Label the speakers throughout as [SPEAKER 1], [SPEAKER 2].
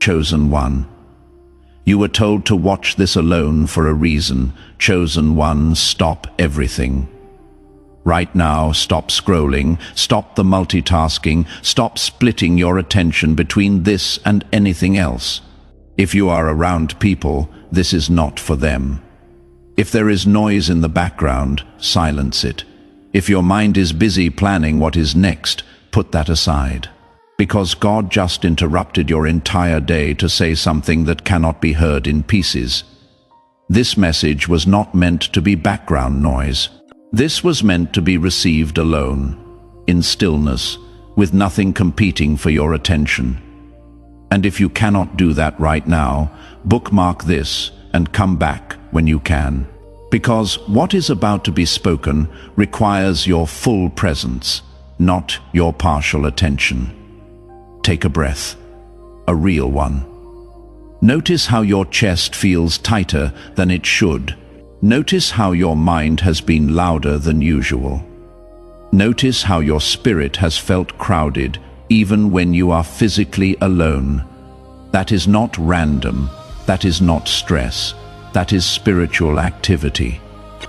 [SPEAKER 1] Chosen one. You were told to watch this alone for a reason. Chosen one, stop everything. Right now, stop scrolling, stop the multitasking, stop splitting your attention between this and anything else. If you are around people, this is not for them. If there is noise in the background, silence it. If your mind is busy planning what is next, put that aside. Because God just interrupted your entire day to say something that cannot be heard in pieces. This message was not meant to be background noise. This was meant to be received alone, in stillness, with nothing competing for your attention. And if you cannot do that right now, bookmark this and come back when you can. Because what is about to be spoken requires your full presence, not your partial attention. Take a breath, a real one. Notice how your chest feels tighter than it should. Notice how your mind has been louder than usual. Notice how your spirit has felt crowded even when you are physically alone. That is not random, that is not stress, that is spiritual activity.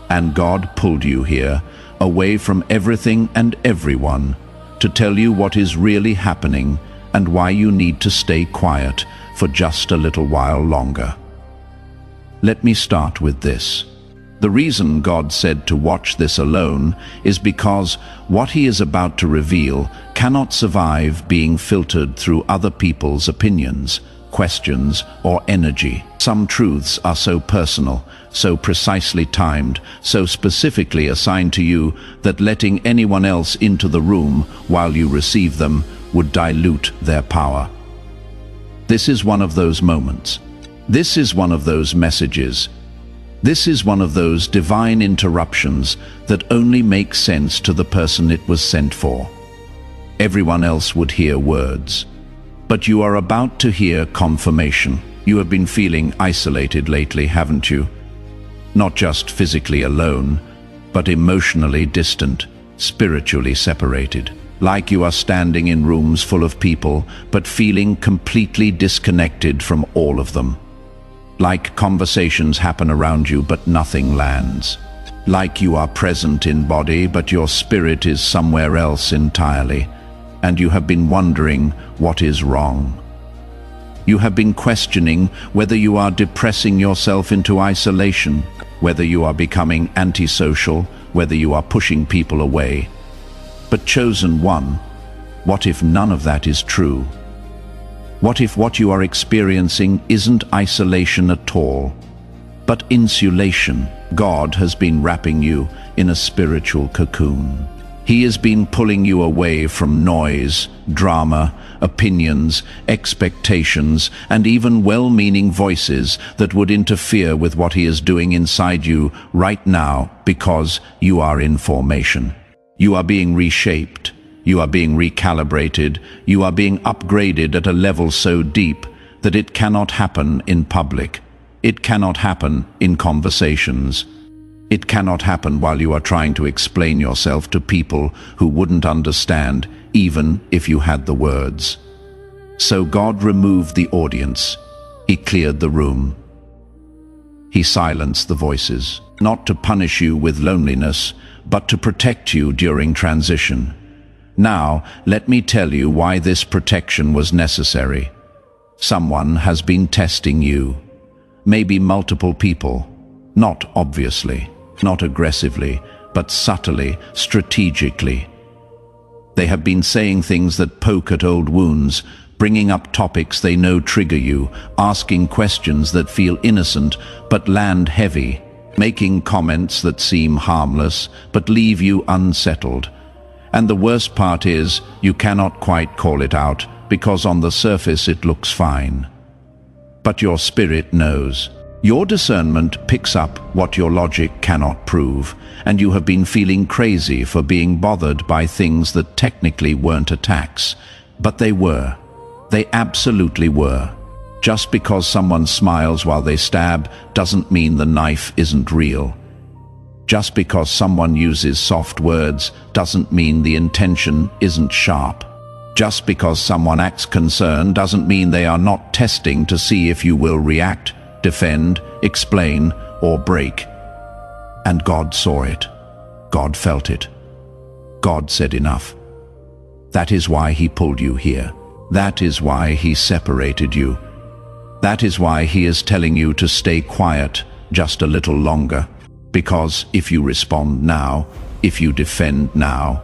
[SPEAKER 1] And God pulled you here, away from everything and everyone, to tell you what is really happening and why you need to stay quiet for just a little while longer. Let me start with this. The reason God said to watch this alone is because what He is about to reveal cannot survive being filtered through other people's opinions, questions, or energy. Some truths are so personal, so precisely timed, so specifically assigned to you that letting anyone else into the room while you receive them would dilute their power. This is one of those moments. This is one of those messages. This is one of those divine interruptions that only make sense to the person it was sent for. Everyone else would hear words. But you are about to hear confirmation. You have been feeling isolated lately, haven't you? Not just physically alone, but emotionally distant, spiritually separated. Like you are standing in rooms full of people, but feeling completely disconnected from all of them. Like conversations happen around you, but nothing lands. Like you are present in body, but your spirit is somewhere else entirely, and you have been wondering what is wrong. You have been questioning whether you are depressing yourself into isolation, whether you are becoming antisocial, whether you are pushing people away. But chosen one, what if none of that is true? What if what you are experiencing isn't isolation at all, but insulation? God has been wrapping you in a spiritual cocoon. He has been pulling you away from noise, drama, opinions, expectations, and even well-meaning voices that would interfere with what He is doing inside you right now, because you are in formation. You are being reshaped. You are being recalibrated. You are being upgraded at a level so deep that it cannot happen in public. It cannot happen in conversations. It cannot happen while you are trying to explain yourself to people who wouldn't understand, even if you had the words. So God removed the audience. He cleared the room. He silenced the voices, not to punish you with loneliness, but to protect you during transition. Now, let me tell you why this protection was necessary. Someone has been testing you. Maybe multiple people. Not obviously, not aggressively, but subtly, strategically. They have been saying things that poke at old wounds, bringing up topics they know trigger you, asking questions that feel innocent but land heavy, making comments that seem harmless but leave you unsettled. And the worst part is, you cannot quite call it out, because on the surface it looks fine. But your spirit knows. Your discernment picks up what your logic cannot prove, and you have been feeling crazy for being bothered by things that technically weren't attacks. But they were. They absolutely were. Just because someone smiles while they stab doesn't mean the knife isn't real. Just because someone uses soft words doesn't mean the intention isn't sharp. Just because someone acts concerned doesn't mean they are not testing to see if you will react, defend, explain, or break. And God saw it. God felt it. God said enough. That is why He pulled you here. That is why He separated you. That is why He is telling you to stay quiet just a little longer. Because if you respond now, if you defend now,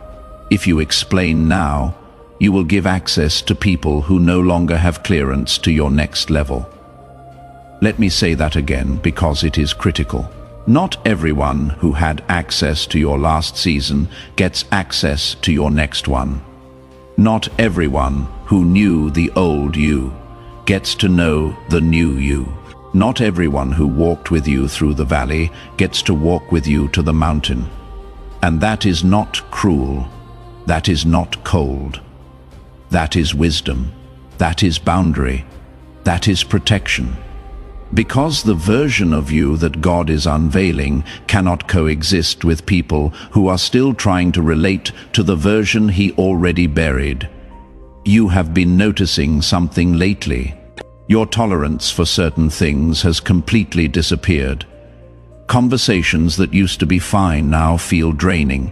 [SPEAKER 1] if you explain now, you will give access to people who no longer have clearance to your next level. Let me say that again because it is critical. Not everyone who had access to your last season gets access to your next one. Not everyone who knew the old you gets to know the new you. Not everyone who walked with you through the valley gets to walk with you to the mountain. And that is not cruel. That is not cold. That is wisdom. That is boundary. That is protection. Because the version of you that God is unveiling cannot coexist with people who are still trying to relate to the version He already buried. You have been noticing something lately. Your tolerance for certain things has completely disappeared. Conversations that used to be fine now feel draining.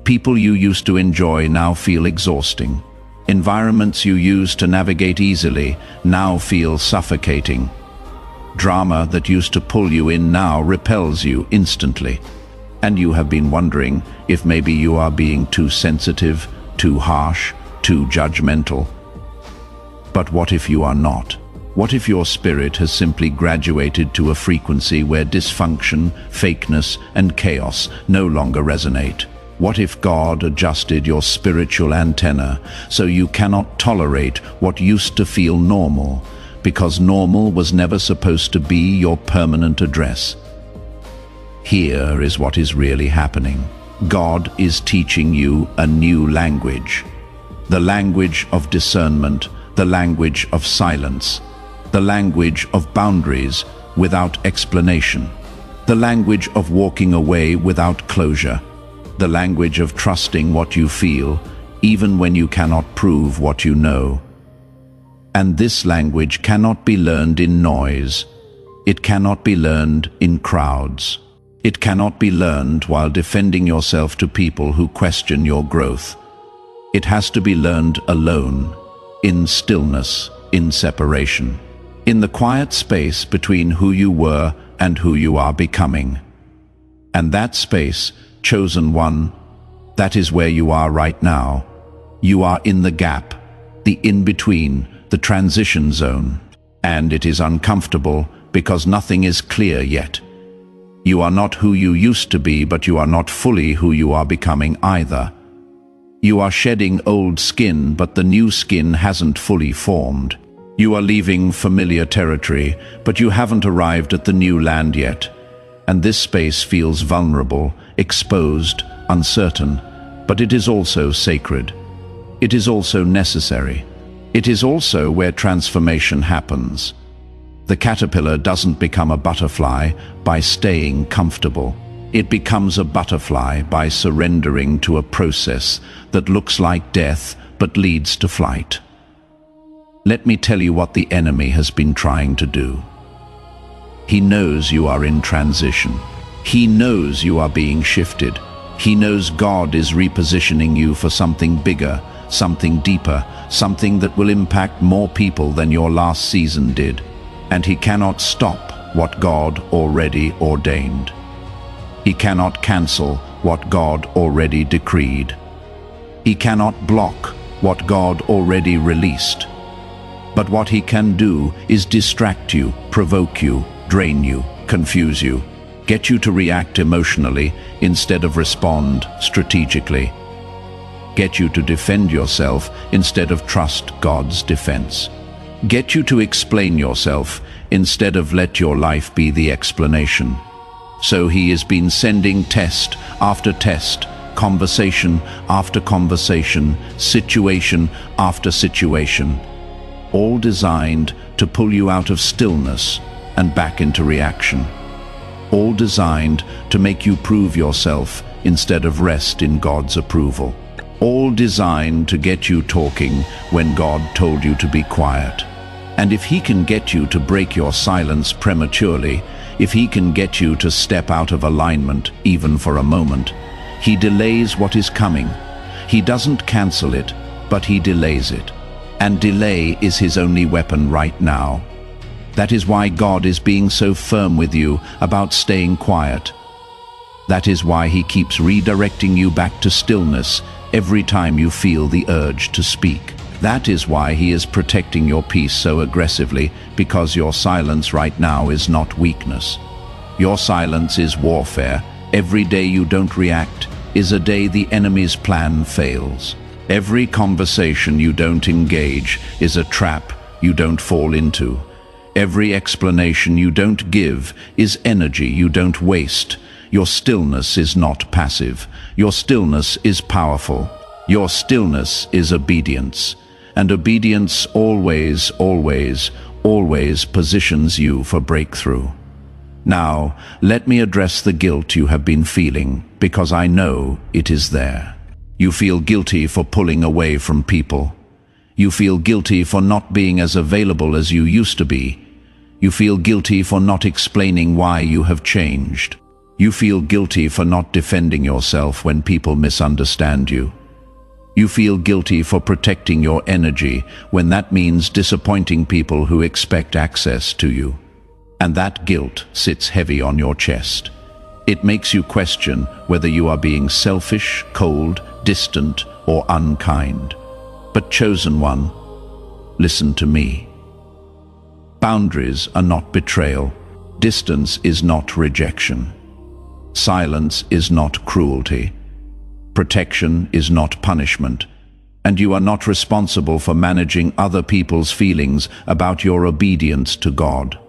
[SPEAKER 1] People you used to enjoy now feel exhausting. Environments you used to navigate easily now feel suffocating. Drama that used to pull you in now repels you instantly. And you have been wondering if maybe you are being too sensitive, too harsh, too judgmental. But what if you are not? What if your spirit has simply graduated to a frequency where dysfunction, fakeness, and chaos no longer resonate? What if God adjusted your spiritual antenna so you cannot tolerate what used to feel normal, because normal was never supposed to be your permanent address? Here is what is really happening. God is teaching you a new language. The language of discernment, the language of silence, the language of boundaries without explanation, the language of walking away without closure, the language of trusting what you feel, even when you cannot prove what you know. And this language cannot be learned in noise. It cannot be learned in crowds. It cannot be learned while defending yourself to people who question your growth. It has to be learned alone, in stillness, in separation, in the quiet space between who you were and who you are becoming. And that space, chosen one, that is where you are right now. You are in the gap, the in-between, the transition zone. And it is uncomfortable because nothing is clear yet. You are not who you used to be, but you are not fully who you are becoming either. You are shedding old skin, but the new skin hasn't fully formed. You are leaving familiar territory, but you haven't arrived at the new land yet. And this space feels vulnerable, exposed, uncertain, but it is also sacred. It is also necessary. It is also where transformation happens. The caterpillar doesn't become a butterfly by staying comfortable. It becomes a butterfly by surrendering to a process that looks like death but leads to flight. Let me tell you what the enemy has been trying to do. He knows you are in transition. He knows you are being shifted. He knows God is repositioning you for something bigger, something deeper, something that will impact more people than your last season did. And He cannot stop what God already ordained. He cannot cancel what God already decreed. He cannot block what God already released. But what He can do is distract you, provoke you, drain you, confuse you, get you to react emotionally instead of respond strategically, get you to defend yourself instead of trust God's defense, get you to explain yourself instead of let your life be the explanation. So He has been sending test after test, conversation after conversation, situation after situation, all designed to pull you out of stillness and back into reaction. All designed to make you prove yourself instead of rest in God's approval. all designed to get you talking when God told you to be quiet. And if he can get you to break your silence prematurely, if he can get you to step out of alignment even for a moment, he delays what is coming. He doesn't cancel it, but he delays it. And delay is his only weapon right now. That is why God is being so firm with you about staying quiet. That is why he keeps redirecting you back to stillness every time you feel the urge to speak. That is why he is protecting your peace so aggressively, because your silence right now is not weakness. Your silence is warfare. Every day you don't react is a day the enemy's plan fails. Every conversation you don't engage is a trap you don't fall into. Every explanation you don't give is energy you don't waste. Your stillness is not passive. Your stillness is powerful. Your stillness is obedience. And obedience always, always, always positions you for breakthrough. Now, let me address the guilt you have been feeling, because I know it is there. You feel guilty for pulling away from people. You feel guilty for not being as available as you used to be. You feel guilty for not explaining why you have changed. You feel guilty for not defending yourself when people misunderstand you. You feel guilty for protecting your energy when that means disappointing people who expect access to you. And that guilt sits heavy on your chest. It makes you question whether you are being selfish, cold, distant, or unkind. But chosen one, listen to me. Boundaries are not betrayal. Distance is not rejection. Silence is not cruelty. Protection is not punishment. And you are not responsible for managing other people's feelings about your obedience to God.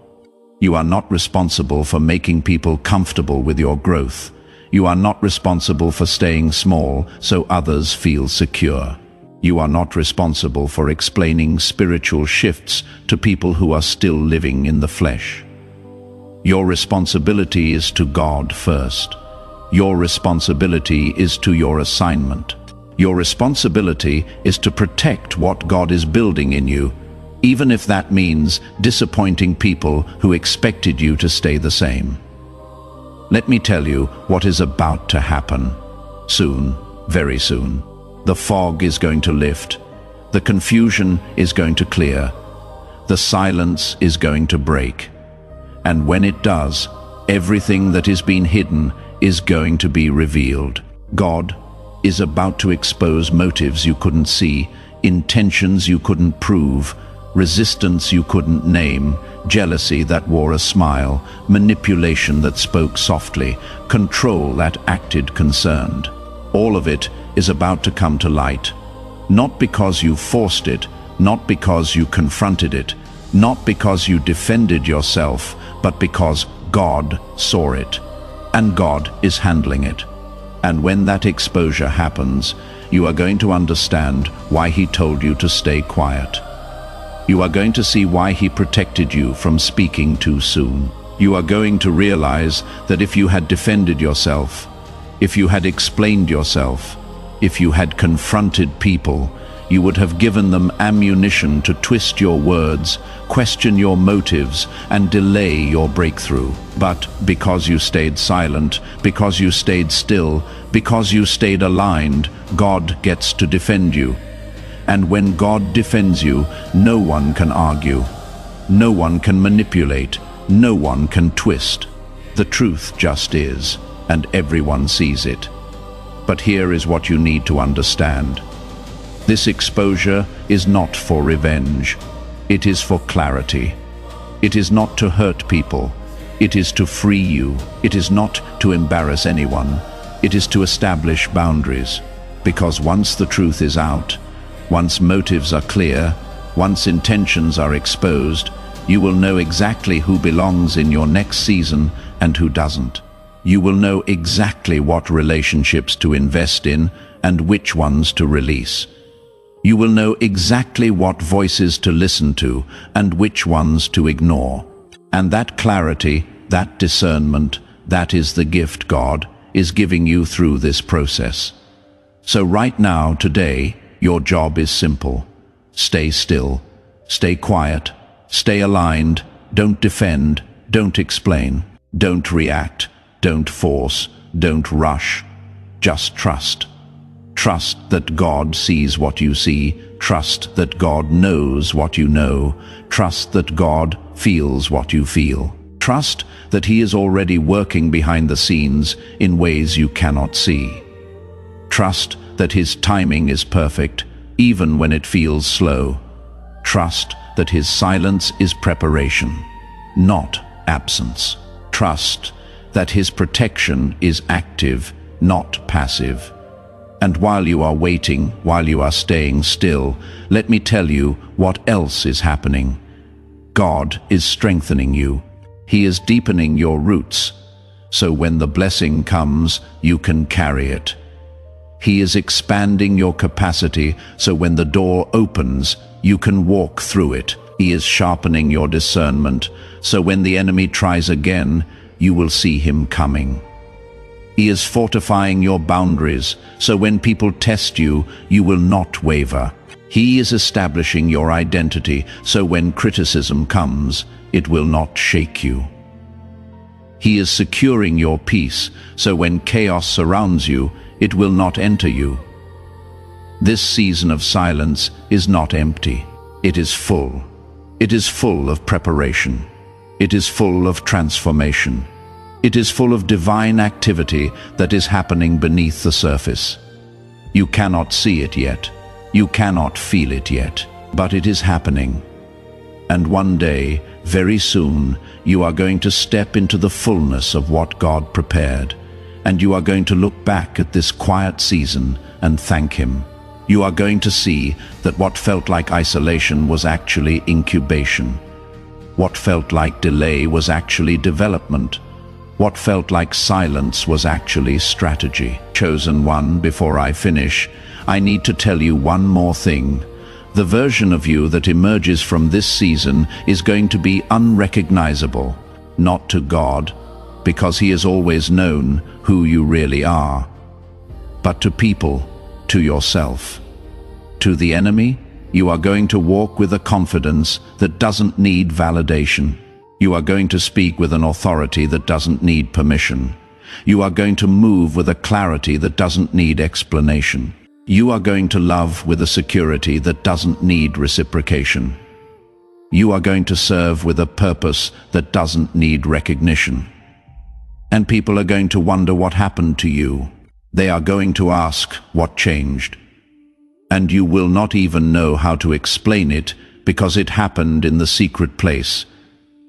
[SPEAKER 1] You are not responsible for making people comfortable with your growth. You are not responsible for staying small so others feel secure. You are not responsible for explaining spiritual shifts to people who are still living in the flesh. Your responsibility is to God first. Your responsibility is to your assignment. Your responsibility is to protect what God is building in you, even if that means disappointing people who expected you to stay the same. Let me tell you what is about to happen. Soon, very soon, the fog is going to lift. The confusion is going to clear. The silence is going to break. And when it does, everything that has been hidden is going to be revealed. God is about to expose motives you couldn't see, intentions you couldn't prove, resistance you couldn't name, jealousy that wore a smile, manipulation that spoke softly, control that acted concerned. All of it is about to come to light. Not because you forced it, not because you confronted it, not because you defended yourself, but because God saw it, and God is handling it. And when that exposure happens, you are going to understand why he told you to stay quiet. You are going to see why he protected you from speaking too soon. You are going to realize that if you had defended yourself, if you had explained yourself, if you had confronted people, you would have given them ammunition to twist your words, question your motives, and delay your breakthrough. But because you stayed silent, because you stayed still, because you stayed aligned, God gets to defend you. And when God defends you, no one can argue. No one can manipulate. No one can twist. The truth just is, and everyone sees it. But here is what you need to understand. This exposure is not for revenge. It is for clarity. It is not to hurt people. It is to free you. It is not to embarrass anyone. It is to establish boundaries. Because once the truth is out, once motives are clear, once intentions are exposed, you will know exactly who belongs in your next season and who doesn't. You will know exactly what relationships to invest in and which ones to release. You will know exactly what voices to listen to and which ones to ignore. And that clarity, that discernment, that is the gift God is giving you through this process. So right now, today, your job is simple. Stay still, stay quiet, stay aligned, don't defend, don't explain, don't react, don't force, don't rush. Just trust. Trust that God sees what you see. Trust that God knows what you know. Trust that God feels what you feel. Trust that He is already working behind the scenes in ways you cannot see. Trust that His timing is perfect, even when it feels slow. Trust that His silence is preparation, not absence. Trust that His protection is active, not passive. And while you are waiting, while you are staying still, let me tell you what else is happening. God is strengthening you. He is deepening your roots, so when the blessing comes, you can carry it. He is expanding your capacity, so when the door opens, you can walk through it. He is sharpening your discernment, so when the enemy tries again, you will see him coming. He is fortifying your boundaries, so when people test you, you will not waver. He is establishing your identity, so when criticism comes, it will not shake you. He is securing your peace, so when chaos surrounds you, it will not enter you. This season of silence is not empty. It is full. It is full of preparation. It is full of transformation. It is full of divine activity that is happening beneath the surface. You cannot see it yet. You cannot feel it yet, but it is happening. And one day, very soon, you are going to step into the fullness of what God prepared, and you are going to look back at this quiet season and thank Him. You are going to see that what felt like isolation was actually incubation. What felt like delay was actually development. What felt like silence was actually strategy. Chosen one, before I finish, I need to tell you one more thing. The version of you that emerges from this season is going to be unrecognizable, not to God, because He has always known who you really are, but to people, to yourself. To the enemy, you are going to walk with a confidence that doesn't need validation. You are going to speak with an authority that doesn't need permission. You are going to move with a clarity that doesn't need explanation. You are going to love with a security that doesn't need reciprocation. You are going to serve with a purpose that doesn't need recognition. And people are going to wonder what happened to you. They are going to ask what changed. And you will not even know how to explain it because it happened in the secret place,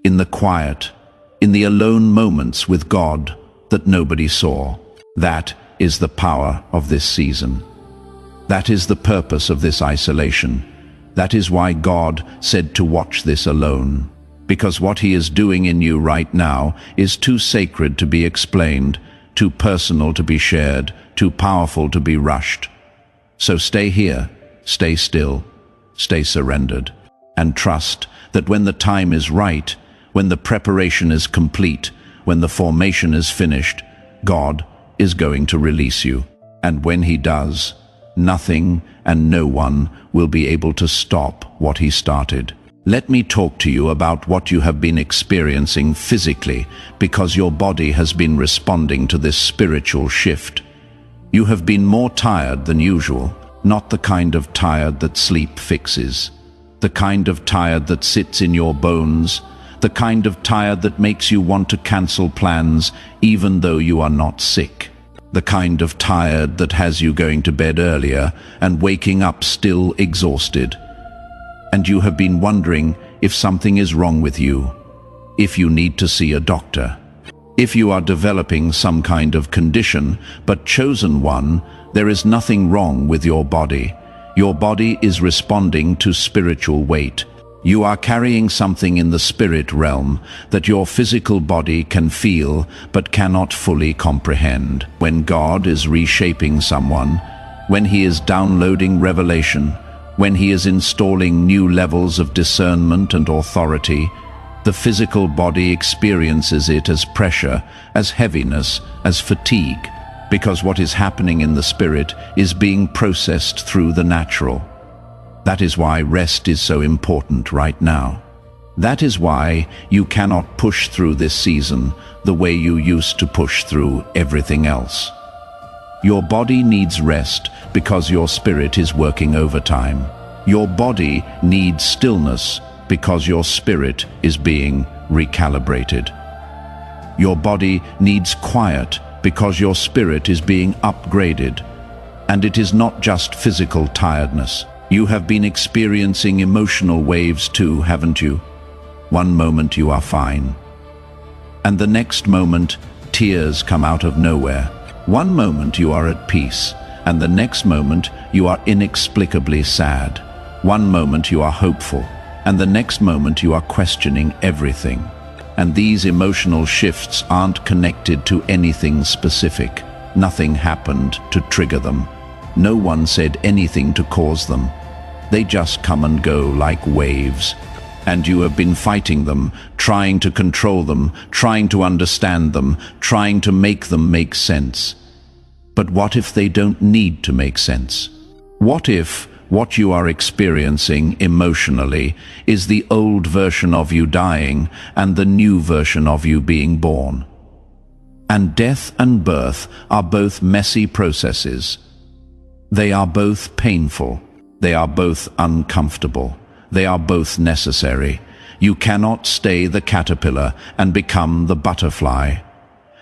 [SPEAKER 1] in the quiet, in the alone moments with God that nobody saw. That is the power of this season. That is the purpose of this isolation. That is why God said to watch this alone. Because what He is doing in you right now is too sacred to be explained, too personal to be shared, too powerful to be rushed. So stay here, stay still, stay surrendered, and trust that when the time is right, when the preparation is complete, when the formation is finished, God is going to release you. And when He does, nothing and no one will be able to stop what He started. Let me talk to you about what you have been experiencing physically, because your body has been responding to this spiritual shift. You have been more tired than usual, not the kind of tired that sleep fixes, the kind of tired that sits in your bones, the kind of tired that makes you want to cancel plans even though you are not sick. The kind of tired that has you going to bed earlier and waking up still exhausted. And you have been wondering if something is wrong with you, if you need to see a doctor, if you are developing some kind of condition, but chosen one, there is nothing wrong with your body. Your body is responding to spiritual weight. You are carrying something in the spirit realm that your physical body can feel but cannot fully comprehend. When God is reshaping someone, when He is downloading revelation, when He is installing new levels of discernment and authority, the physical body experiences it as pressure, as heaviness, as fatigue, because what is happening in the spirit is being processed through the natural. That is why rest is so important right now. That is why you cannot push through this season the way you used to push through everything else. Your body needs rest because your spirit is working overtime. Your body needs stillness because your spirit is being recalibrated. Your body needs quiet because your spirit is being upgraded. And it is not just physical tiredness. You have been experiencing emotional waves too, haven't you? One moment you are fine, and the next moment tears come out of nowhere. One moment you are at peace, and the next moment you are inexplicably sad. One moment you are hopeful, and the next moment you are questioning everything. And these emotional shifts aren't connected to anything specific. Nothing happened to trigger them. No one said anything to cause them. They just come and go like waves. And you have been fighting them, trying to control them, trying to understand them, trying to make them make sense. But what if they don't need to make sense? What if what you are experiencing emotionally is the old version of you dying and the new version of you being born? And death and birth are both messy processes. They are both painful. They are both uncomfortable. They are both necessary. You cannot stay the caterpillar and become the butterfly.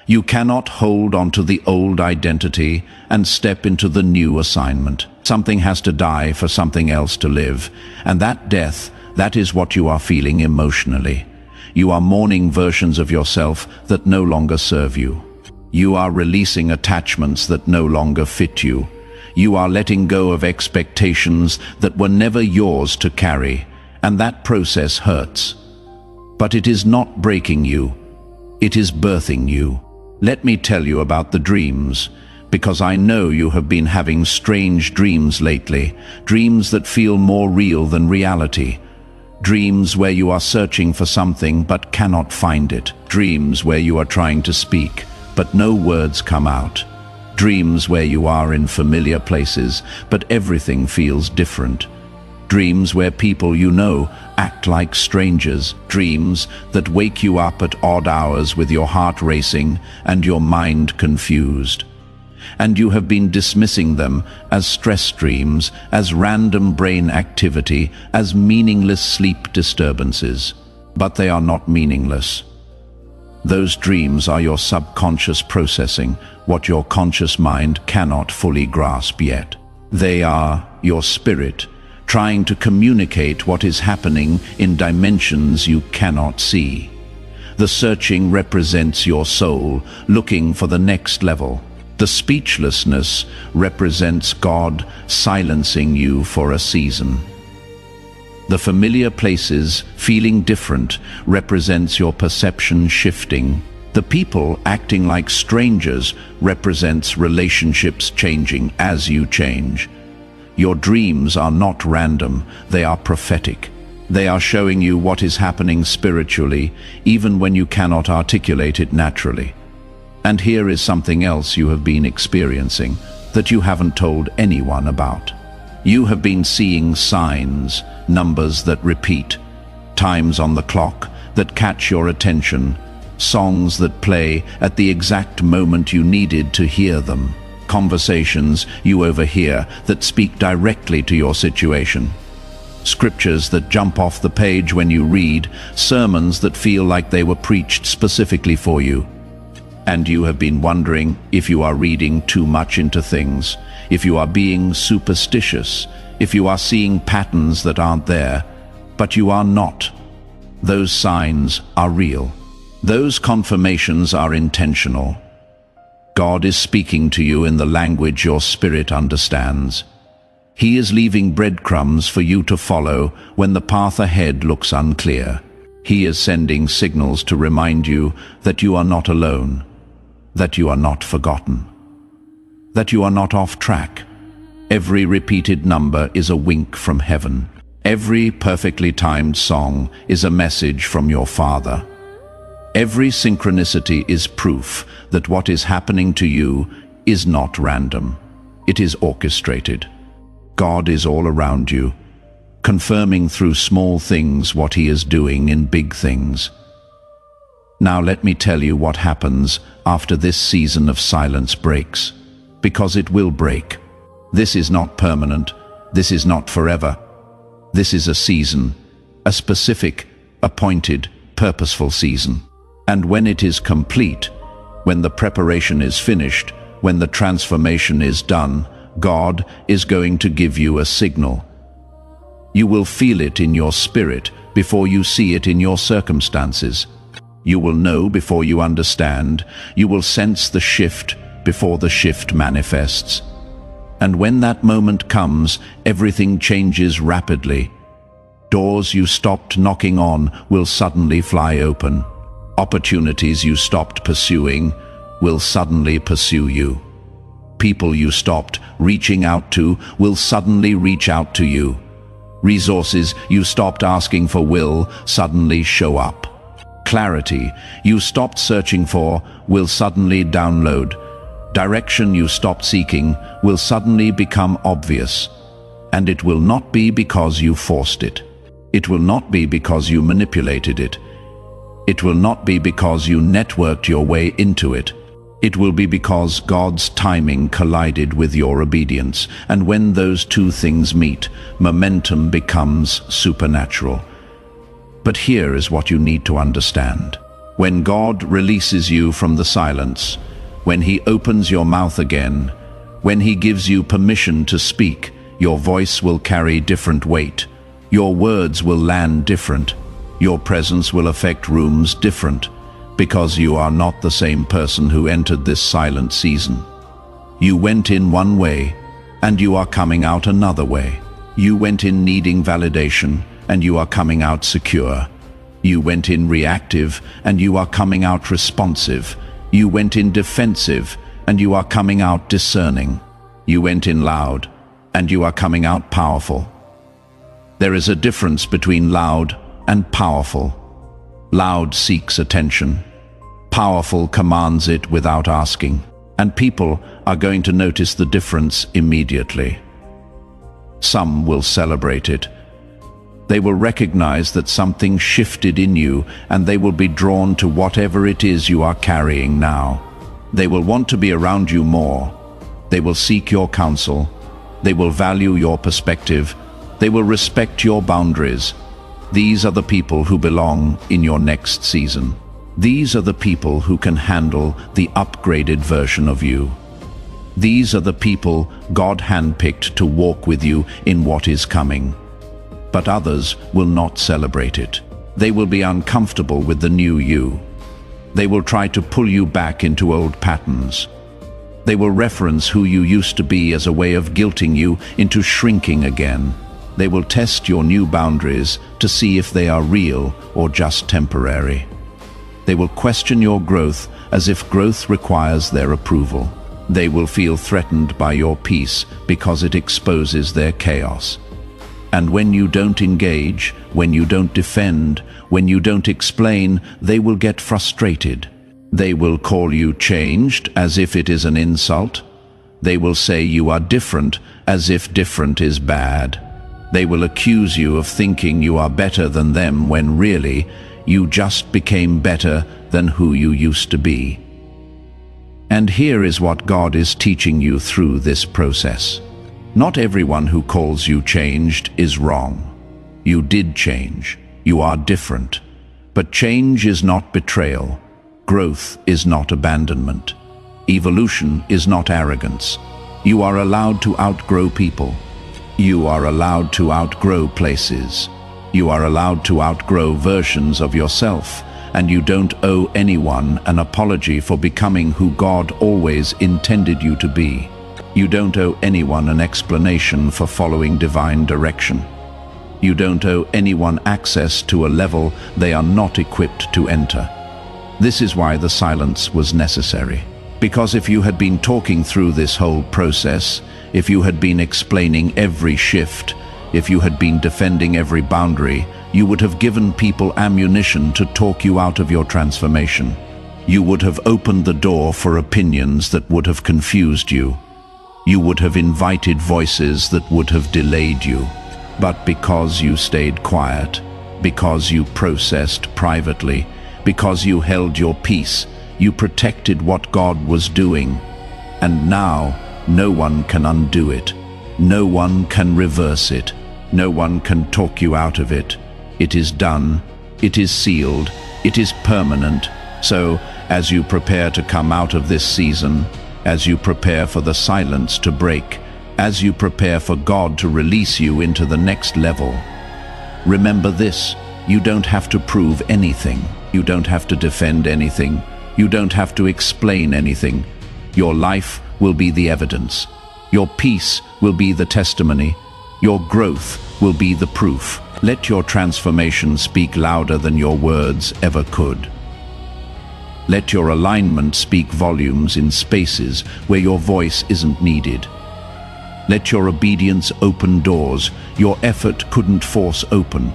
[SPEAKER 1] You cannot hold onto the old identity and step into the new assignment. Something has to die for something else to live. And that death, that is what you are feeling emotionally. You are mourning versions of yourself that no longer serve you. You are releasing attachments that no longer fit you. You are letting go of expectations that were never yours to carry, and that process hurts. But it is not breaking you. It is birthing you. Let me tell you about the dreams, because I know you have been having strange dreams lately, dreams that feel more real than reality. Dreams where you are searching for something but cannot find it. Dreams where you are trying to speak, but no words come out. Dreams where you are in familiar places, but everything feels different. Dreams where people you know act like strangers. Dreams that wake you up at odd hours with your heart racing and your mind confused. And you have been dismissing them as stress dreams, as random brain activity, as meaningless sleep disturbances. But they are not meaningless. Those dreams are your subconscious processing what your conscious mind cannot fully grasp yet. They are your spirit trying to communicate what is happening in dimensions you cannot see. The searching represents your soul looking for the next level. The speechlessness represents God silencing you for a season. The familiar places feeling different represents your perception shifting. The people acting like strangers represents relationships changing as you change. Your dreams are not random, they are prophetic. They are showing you what is happening spiritually, even when you cannot articulate it naturally. And here is something else you have been experiencing that you haven't told anyone about. You have been seeing signs, numbers that repeat, times on the clock that catch your attention, songs that play at the exact moment you needed to hear them, conversations you overhear that speak directly to your situation, scriptures that jump off the page when you read, sermons that feel like they were preached specifically for you. And you have been wondering if you are reading too much into things, if you are being superstitious, if you are seeing patterns that aren't there. But you are not. Those signs are real. Those confirmations are intentional. God is speaking to you in the language your spirit understands. He is leaving breadcrumbs for you to follow when the path ahead looks unclear. He is sending signals to remind you that you are not alone, that you are not forgotten, that you are not off track. Every repeated number is a wink from heaven. Every perfectly timed song is a message from your Father. Every synchronicity is proof that what is happening to you is not random. It is orchestrated. God is all around you, confirming through small things what He is doing in big things. Now let me tell you what happens after this season of silence breaks, because it will break. This is not permanent. This is not forever. This is a season, a specific, appointed, purposeful season. And when it is complete, when the preparation is finished, when the transformation is done, God is going to give you a signal. You will feel it in your spirit before you see it in your circumstances. You will know before you understand. You will sense the shift before the shift manifests. And when that moment comes, everything changes rapidly. Doors you stopped knocking on will suddenly fly open. Opportunities you stopped pursuing will suddenly pursue you. People you stopped reaching out to will suddenly reach out to you. Resources you stopped asking for will suddenly show up. Clarity you stopped searching for will suddenly download. Direction you stopped seeking will suddenly become obvious. And it will not be because you forced it. It will not be because you manipulated it. It will not be because you networked your way into it. It will be because God's timing collided with your obedience. And when those two things meet, momentum becomes supernatural. But here is what you need to understand. When God releases you from the silence, when He opens your mouth again, when He gives you permission to speak, your voice will carry different weight. Your words will land different. Your presence will affect rooms different, because you are not the same person who entered this silent season. You went in one way, and you are coming out another way. You went in needing validation, and you are coming out secure. You went in reactive, and you are coming out responsive. You went in defensive, and you are coming out discerning. You went in loud, and you are coming out powerful. There is a difference between loud and powerful. Loud seeks attention. Powerful commands it without asking. And people are going to notice the difference immediately. Some will celebrate it. They will recognize that something shifted in you, and they will be drawn to whatever it is you are carrying now. They will want to be around you more. They will seek your counsel. They will value your perspective. They will respect your boundaries. These are the people who belong in your next season. These are the people who can handle the upgraded version of you. These are the people God handpicked to walk with you in what is coming. But others will not celebrate it. They will be uncomfortable with the new you. They will try to pull you back into old patterns. They will reference who you used to be as a way of guilting you into shrinking again. They will test your new boundaries to see if they are real or just temporary. They will question your growth as if growth requires their approval. They will feel threatened by your peace because it exposes their chaos. And when you don't engage, when you don't defend, when you don't explain, they will get frustrated. They will call you changed as if it is an insult. They will say you are different as if different is bad. They will accuse you of thinking you are better than them when really you just became better than who you used to be. And here is what God is teaching you through this process. Not everyone who calls you changed is wrong. You did change. You are different. But change is not betrayal. Growth is not abandonment. Evolution is not arrogance. You are allowed to outgrow people. You are allowed to outgrow places. You are allowed to outgrow versions of yourself, and you don't owe anyone an apology for becoming who God always intended you to be. You don't owe anyone an explanation for following divine direction. You don't owe anyone access to a level they are not equipped to enter. This is why the silence was necessary. Because if you had been talking through this whole process, if you had been explaining every shift, if you had been defending every boundary, you would have given people ammunition to talk you out of your transformation. You would have opened the door for opinions that would have confused you. You would have invited voices that would have delayed you. But because you stayed quiet, because you processed privately, because you held your peace, you protected what God was doing. And now, no one can undo it. No one can reverse it. No one can talk you out of it. It is done. It is sealed. It is permanent. So, as you prepare to come out of this season, as you prepare for the silence to break, as you prepare for God to release you into the next level, remember this: you don't have to prove anything. You don't have to defend anything. You don't have to explain anything. Your life will be the evidence. Your peace will be the testimony. Your growth will be the proof. Let your transformation speak louder than your words ever could. Let your alignment speak volumes in spaces where your voice isn't needed. Let your obedience open doors your effort couldn't force open.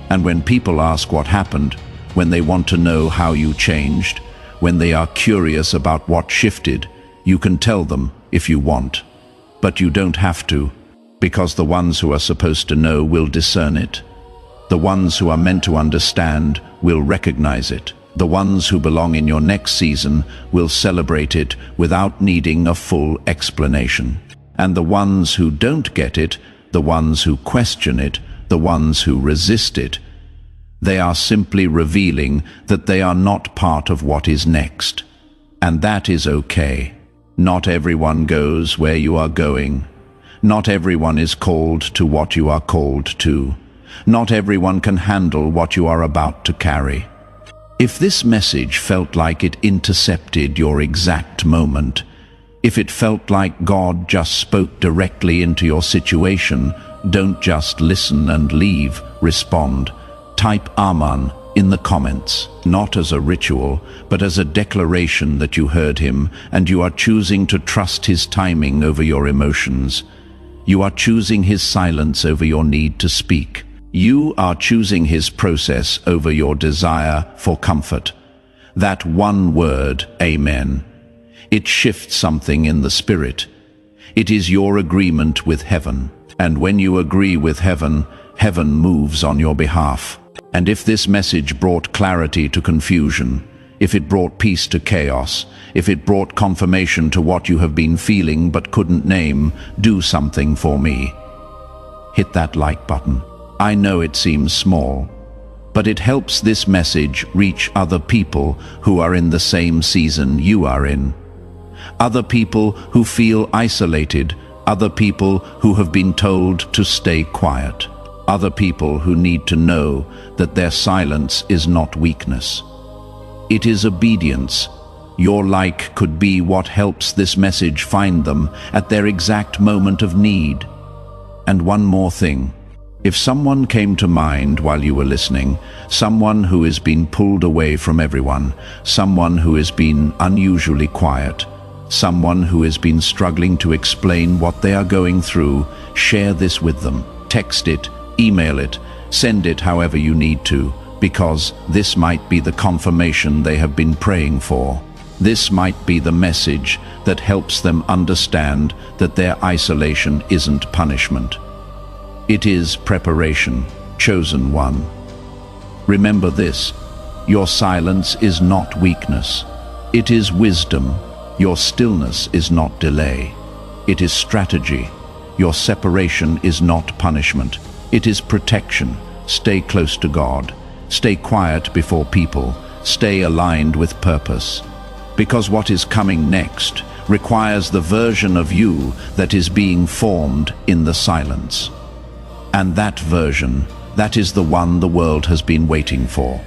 [SPEAKER 1] And when people ask what happened, when they want to know how you changed, when they are curious about what shifted, you can tell them if you want. But you don't have to, because the ones who are supposed to know will discern it. The ones who are meant to understand will recognize it. The ones who belong in your next season will celebrate it without needing a full explanation. And the ones who don't get it, the ones who question it, the ones who resist it, they are simply revealing that they are not part of what is next. And that is okay. Not everyone goes where you are going. Not everyone is called to what you are called to. Not everyone can handle what you are about to carry. If this message felt like it intercepted your exact moment, if it felt like God just spoke directly into your situation, don't just listen and leave, respond. Type Amen in the comments, not as a ritual, but as a declaration that you heard him and you are choosing to trust his timing over your emotions. You are choosing his silence over your need to speak. You are choosing his process over your desire for comfort. That one word, Amen, it shifts something in the spirit. It is your agreement with heaven. And when you agree with heaven, heaven moves on your behalf. And if this message brought clarity to confusion, if it brought peace to chaos, if it brought confirmation to what you have been feeling but couldn't name, do something for me. Hit that like button. I know it seems small, but it helps this message reach other people who are in the same season you are in. Other people who feel isolated, other people who have been told to stay quiet, other people who need to know that their silence is not weakness. It is obedience. Your like could be what helps this message find them at their exact moment of need. And one more thing. If someone came to mind while you were listening, someone who has been pulled away from everyone, someone who has been unusually quiet, someone who has been struggling to explain what they are going through, share this with them. Text it, email it, send it however you need to, because this might be the confirmation they have been praying for. This might be the message that helps them understand that their isolation isn't punishment. It is preparation, chosen one. Remember this: your silence is not weakness. It is wisdom. Your stillness is not delay. It is strategy. Your separation is not punishment. It is protection. Stay close to God. Stay quiet before people. Stay aligned with purpose. Because what is coming next requires the version of you that is being formed in the silence. And that version, that is the one the world has been waiting for.